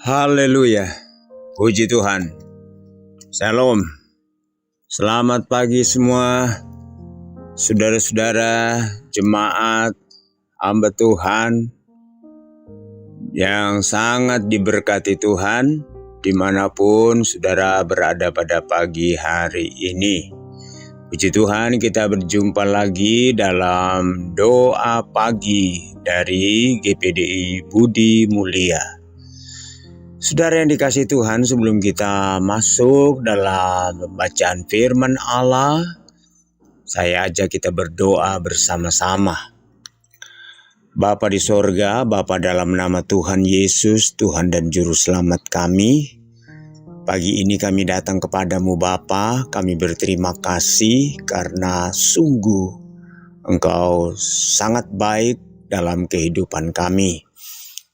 Haleluya, puji Tuhan. Shalom, selamat pagi semua saudara-saudara, jemaat, hamba Tuhan yang sangat diberkati Tuhan dimanapun saudara berada pada pagi hari ini. Puji Tuhan, kita berjumpa lagi dalam doa pagi dari GPDI Budi Mulia. Saudara yang dikasihi Tuhan, sebelum kita masuk dalam pembacaan firman Allah, saya ajak kita berdoa bersama-sama. Bapa di sorga, Bapa dalam nama Tuhan Yesus, Tuhan dan Juru Selamat kami, pagi ini kami datang kepadamu Bapa, kami berterima kasih karena sungguh Engkau sangat baik dalam kehidupan kami.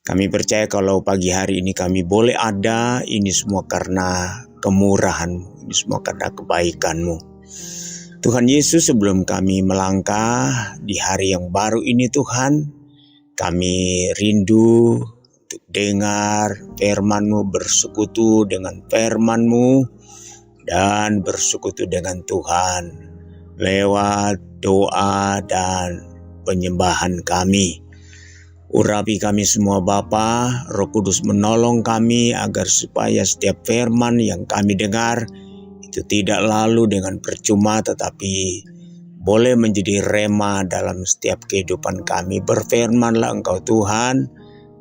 Kami percaya kalau pagi hari ini kami boleh ada, ini semua karena kemurahan-Mu, ini semua karena kebaikan-Mu. Tuhan Yesus, sebelum kami melangkah di hari yang baru ini Tuhan, kami rindu untuk dengar firman-Mu, bersekutu dengan firman-Mu, dan bersekutu dengan Tuhan lewat doa dan penyembahan kami. Urapi kami semua Bapa, Roh Kudus menolong kami agar supaya setiap firman yang kami dengar itu tidak lalu dengan percuma tetapi boleh menjadi rema dalam setiap kehidupan kami. Berfirmanlah Engkau Tuhan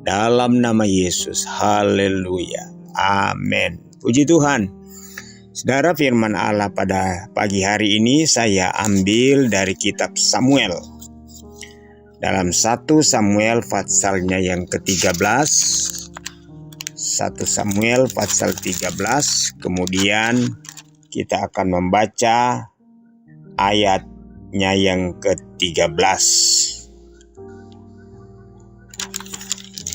dalam nama Yesus. Haleluya. Amin. Puji Tuhan. Saudara, firman Allah pada pagi hari ini saya ambil dari kitab Samuel. Dalam 1 Samuel pasalnya yang ke-13, 1 Samuel pasal 13, kemudian kita akan membaca ayatnya yang ke-13. 1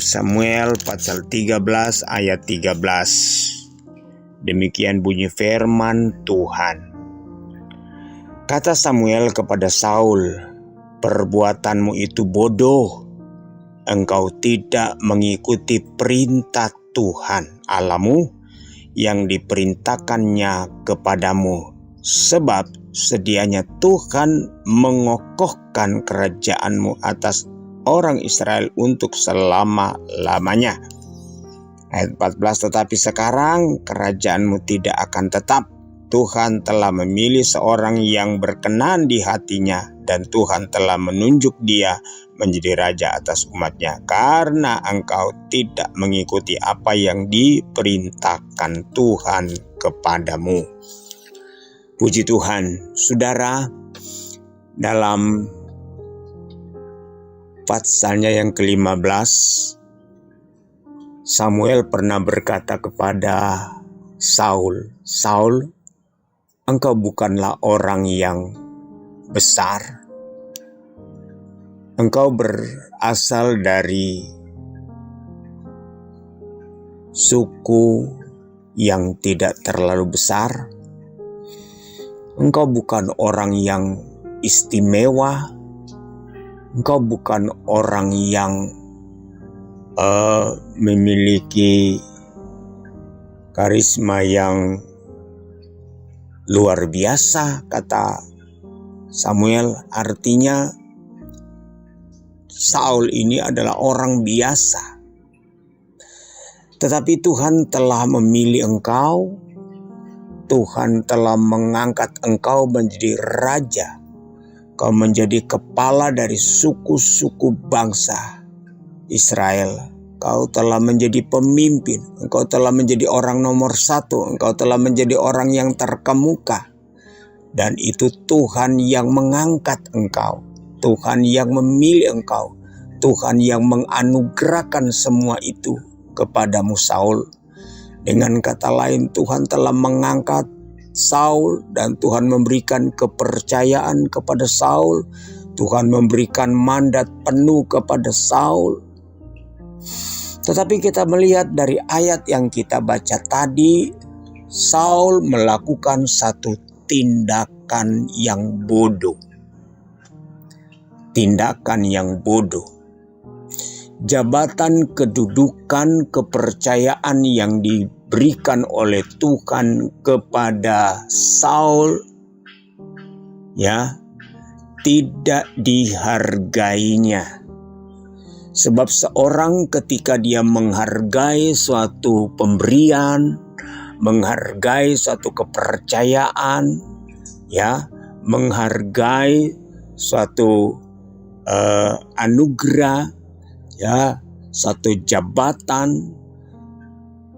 Samuel pasal 13 ayat 13. Demikian bunyi firman Tuhan. Kata Samuel kepada Saul, "Perbuatanmu itu bodoh. Engkau tidak mengikuti perintah Tuhan Allahmu yang diperintahkannya kepadamu. Sebab sedianya Tuhan mengokohkan kerajaanmu atas orang Israel untuk selama-lamanya." Ayat 14, tetapi sekarang kerajaanmu tidak akan tetap. Tuhan telah memilih seorang yang berkenan di hatinya, dan Tuhan telah menunjuk dia menjadi raja atas umatnya, karena engkau tidak mengikuti apa yang diperintahkan Tuhan kepadamu. Puji Tuhan. Saudara, dalam pasalnya yang ke-15, Samuel pernah berkata kepada Saul, "Saul, engkau bukanlah orang yang besar. Engkau berasal dari suku yang tidak terlalu besar. Engkau bukan orang yang istimewa. Engkau bukan orang yang memiliki karisma yang luar biasa," kata Samuel. Artinya Saul ini adalah orang biasa. Tetapi Tuhan telah memilih engkau. Tuhan telah mengangkat engkau menjadi raja. Kau menjadi kepala dari suku-suku bangsa Israel. Kau telah menjadi pemimpin. Engkau telah menjadi orang nomor 1. Engkau telah menjadi orang yang terkemuka. Dan itu Tuhan yang mengangkat engkau. Tuhan yang memilih engkau. Tuhan yang menganugerahkan semua itu kepadamu Saul. Dengan kata lain, Tuhan telah mengangkat Saul dan Tuhan memberikan kepercayaan kepada Saul. Tuhan memberikan mandat penuh kepada Saul. Tetapi kita melihat dari ayat yang kita baca tadi, Saul melakukan satu tindakan yang bodoh. Tindakan yang bodoh. jabatan, kedudukan, kepercayaan yang diberikan oleh Tuhan kepada Saul, ya, tidak dihargainya. Sebab seorang ketika dia menghargai suatu pemberian, menghargai suatu kepercayaan, ya, menghargai suatu anugerah, ya, satu jabatan,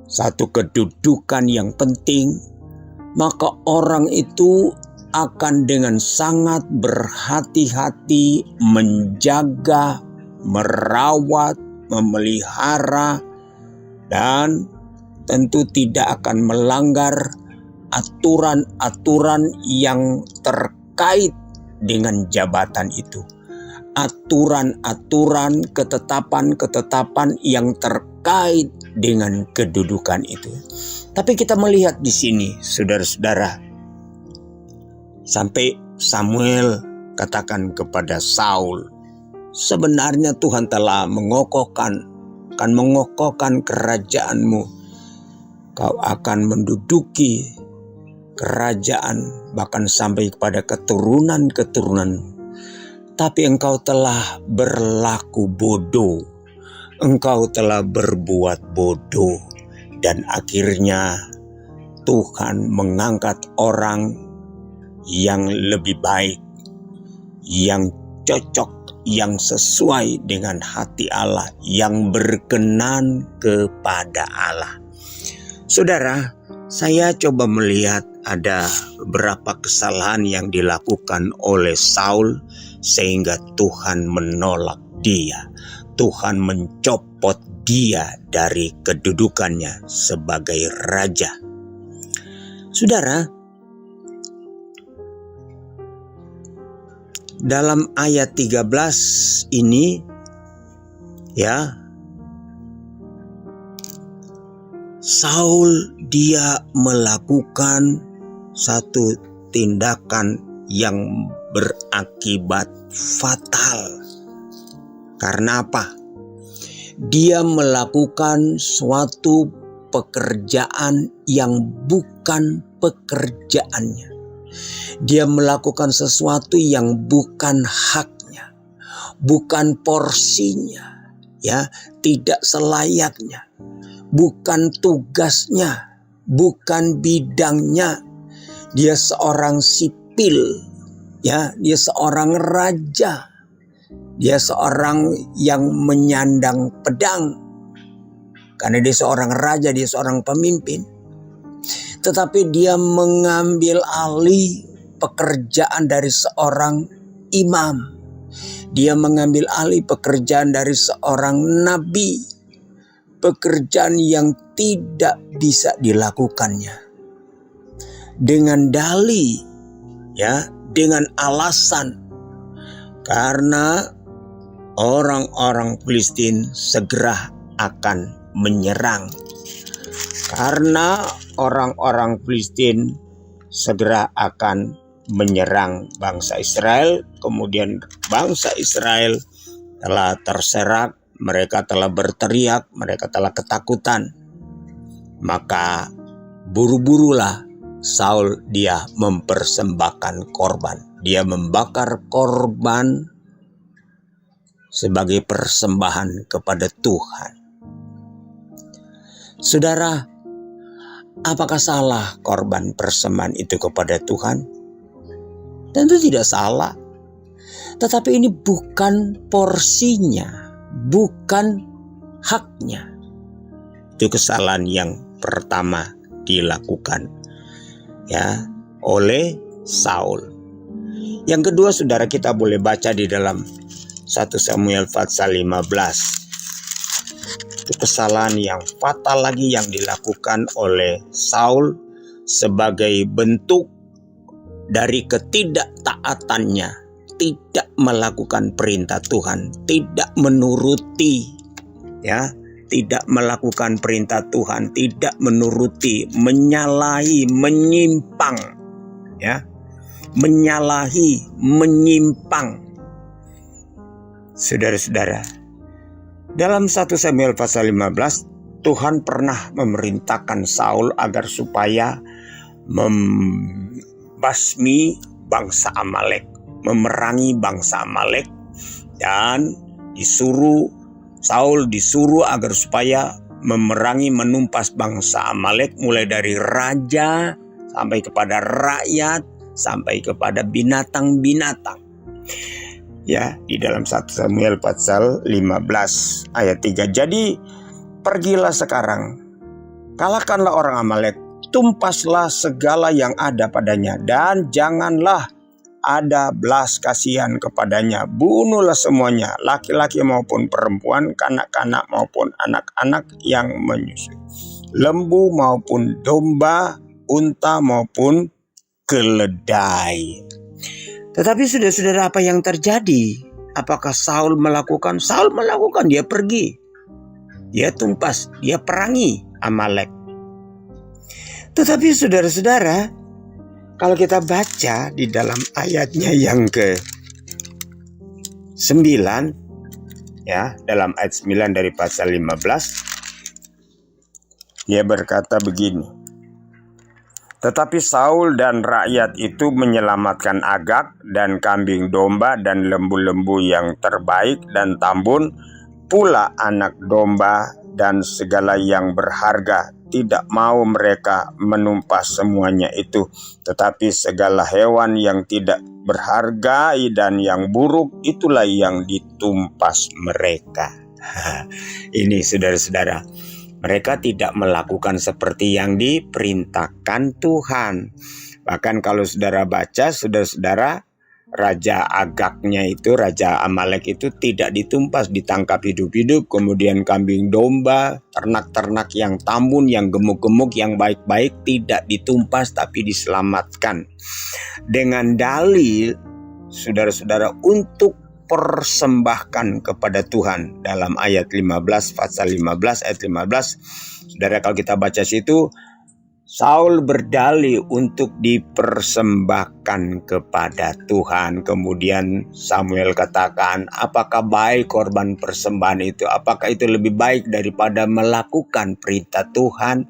satu kedudukan yang penting, maka orang itu akan dengan sangat berhati-hati menjaga, merawat, memelihara, dan tentu tidak akan melanggar aturan-aturan yang terkait dengan jabatan itu. Aturan-aturan, ketetapan-ketetapan yang terkait dengan kedudukan itu. Tapi kita melihat di sini, saudara-saudara, sampai Samuel katakan kepada Saul, sebenarnya Tuhan telah mengokohkan kerajaanmu. Kau akan menduduki kerajaan bahkan sampai kepada keturunan-keturunan. Tapi engkau telah berlaku bodoh, engkau telah berbuat bodoh, dan akhirnya Tuhan mengangkat orang yang lebih baik, yang cocok, yang sesuai dengan hati Allah, yang berkenan kepada Allah. Saudara, saya coba melihat ada beberapa kesalahan yang dilakukan oleh Saul sehingga Tuhan menolak dia. Tuhan mencopot dia dari kedudukannya sebagai raja. Saudara, dalam ayat 13 ini, ya, Saul dia melakukan satu tindakan yang berakibat fatal. Karena apa? Dia melakukan suatu pekerjaan yang bukan pekerjaannya. Dia melakukan sesuatu yang bukan haknya, bukan porsinya, ya, tidak selayaknya, bukan tugasnya, bukan bidangnya. Dia seorang sipil, ya, dia seorang raja, dia seorang yang menyandang pedang. Karena dia seorang raja, dia seorang pemimpin. Tetapi dia mengambil alih pekerjaan dari seorang imam. Dia mengambil alih pekerjaan dari seorang nabi. Pekerjaan yang tidak bisa dilakukannya. Dengan dalih, ya, dengan alasan karena orang-orang Filistin segera akan menyerang. Karena orang-orang Filistin segera akan menyerang bangsa Israel, kemudian bangsa Israel telah terserak, mereka telah berteriak, mereka telah ketakutan. Maka buru-burulah Saul dia mempersembahkan korban. Dia membakar korban sebagai persembahan kepada Tuhan. Saudara, apakah salah korban persembahan itu kepada Tuhan? Tentu tidak salah. Tetapi ini bukan porsinya, bukan haknya. Itu kesalahan yang pertama dilakukan, ya, oleh Saul. Yang kedua, saudara, kita boleh baca di dalam 1 Samuel pasal 15. Itu kesalahan yang fatal lagi yang dilakukan oleh Saul sebagai bentuk dari ketidaktaatannya, tidak melakukan perintah Tuhan, tidak menuruti, ya, tidak melakukan perintah Tuhan, tidak menuruti, menyalahi, menyimpang, ya, menyalahi, menyimpang. Saudara-saudara, Dalam 1 Samuel pasal 15, Tuhan pernah memerintahkan Saul agar supaya membasmi bangsa Amalek, memerangi bangsa Amalek, dan Saul disuruh agar supaya memerangi, menumpas bangsa Amalek, mulai dari raja sampai kepada rakyat, sampai kepada binatang-binatang. Ya, di dalam 1 Samuel pasal 15 ayat 3. Jadi, pergilah sekarang, kalahkanlah orang Amalek, tumpaslah segala yang ada padanya, dan janganlah ada belas kasihan kepadanya. Bunuhlah semuanya, laki-laki maupun perempuan, kanak-kanak maupun anak-anak yang menyusui, lembu maupun domba, unta maupun keledai. Tetapi saudara-saudara, apa yang terjadi? Apakah Saul melakukan? Saul melakukan, dia pergi. Dia tumpas, dia perangi Amalek. Tetapi saudara-saudara, kalau kita baca di dalam ayatnya yang ke-9, ya, dalam ayat 9 dari pasal 15, dia berkata begini. Tetapi Saul dan rakyat itu menyelamatkan Agag dan kambing domba dan lembu-lembu yang terbaik dan tambun, pula anak domba dan segala yang berharga. Tidak mau mereka menumpas semuanya itu, tetapi segala hewan yang tidak berharga dan yang buruk, itulah yang ditumpas mereka. Ini saudara-saudara, mereka tidak melakukan seperti yang diperintahkan Tuhan. Bahkan kalau saudara baca, saudara-saudara, Raja Agagnya itu, Raja Amalek itu tidak ditumpas, ditangkap hidup-hidup. Kemudian kambing domba, ternak-ternak yang tambun, yang gemuk-gemuk, yang baik-baik tidak ditumpas tapi diselamatkan. Dengan dalil, saudara-saudara, untuk persembahkan kepada Tuhan. Dalam ayat 15, pasal 15, ayat 15, saudara, kalau kita baca situ, Saul berdalih untuk dipersembahkan kepada Tuhan. Kemudian Samuel katakan, apakah baik korban persembahan itu? Apakah itu lebih baik daripada melakukan perintah Tuhan?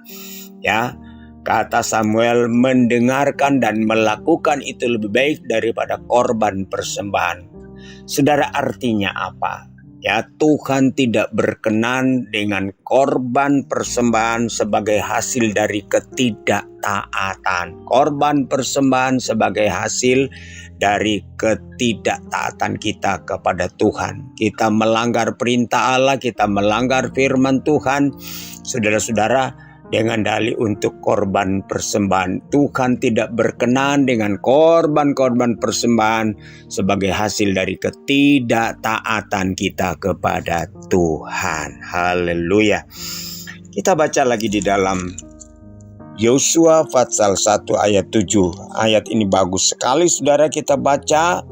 Ya, kata Samuel, mendengarkan dan melakukan itu lebih baik daripada korban persembahan. Saudara, artinya apa? Ya, Tuhan tidak berkenan dengan korban persembahan sebagai hasil dari ketidaktaatan. Korban persembahan sebagai hasil dari ketidaktaatan kita kepada Tuhan. Kita melanggar perintah Allah, kita melanggar firman Tuhan. Saudara-saudara, dengan dalih untuk korban persembahan. Tuhan tidak berkenan dengan korban-korban persembahan sebagai hasil dari ketidaktaatan kita kepada Tuhan. Haleluya. Kita baca lagi di dalam Yosua pasal 1 ayat 7. Ayat ini bagus sekali, saudara, kita baca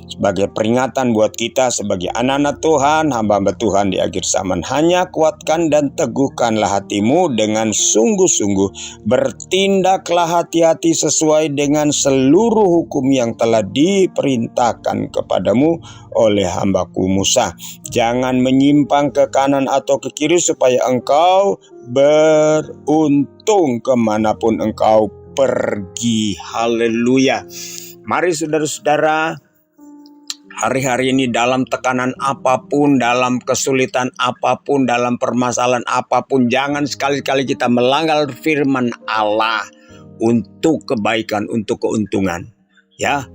sebagai peringatan buat kita sebagai anak-anak Tuhan, hamba-hamba Tuhan di akhir zaman. Hanya kuatkan dan teguhkanlah hatimu dengan sungguh-sungguh. Bertindaklah hati-hati sesuai dengan seluruh hukum yang telah diperintahkan kepadamu oleh hambaku Musa. Jangan menyimpang ke kanan atau ke kiri supaya engkau beruntung kemanapun engkau pergi. Haleluya. Mari saudara-saudara, hari-hari ini dalam tekanan apapun, dalam kesulitan apapun, dalam permasalahan apapun, jangan sekali-kali kita melanggar firman Allah untuk kebaikan, untuk keuntungan. Ya,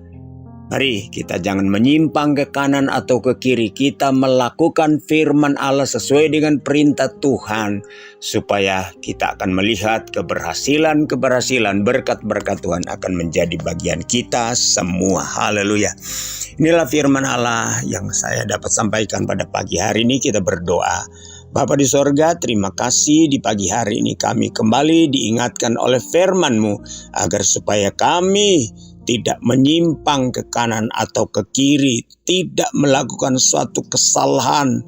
mari kita jangan menyimpang ke kanan atau ke kiri. Kita melakukan firman Allah sesuai dengan perintah Tuhan, supaya kita akan melihat keberhasilan, berkat-berkat Tuhan akan menjadi bagian kita semua. Haleluya. Inilah firman Allah yang saya dapat sampaikan pada pagi hari ini. Kita berdoa. Bapa di sorga, terima kasih di pagi hari ini kami kembali diingatkan oleh firman-Mu, agar supaya kami tidak menyimpang ke kanan atau ke kiri, tidak melakukan suatu kesalahan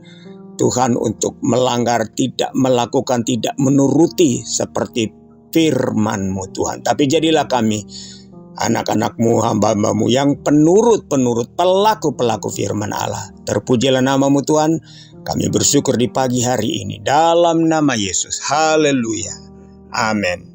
Tuhan untuk melanggar, tidak melakukan, tidak menuruti seperti firman-Mu Tuhan. Tapi jadilah kami anak-anak-Mu, hamba-hamba-Mu yang penurut-penurut, pelaku-pelaku firman Allah. Terpujilah nama-Mu Tuhan. Kami bersyukur di pagi hari ini dalam nama Yesus. Haleluya. Amin.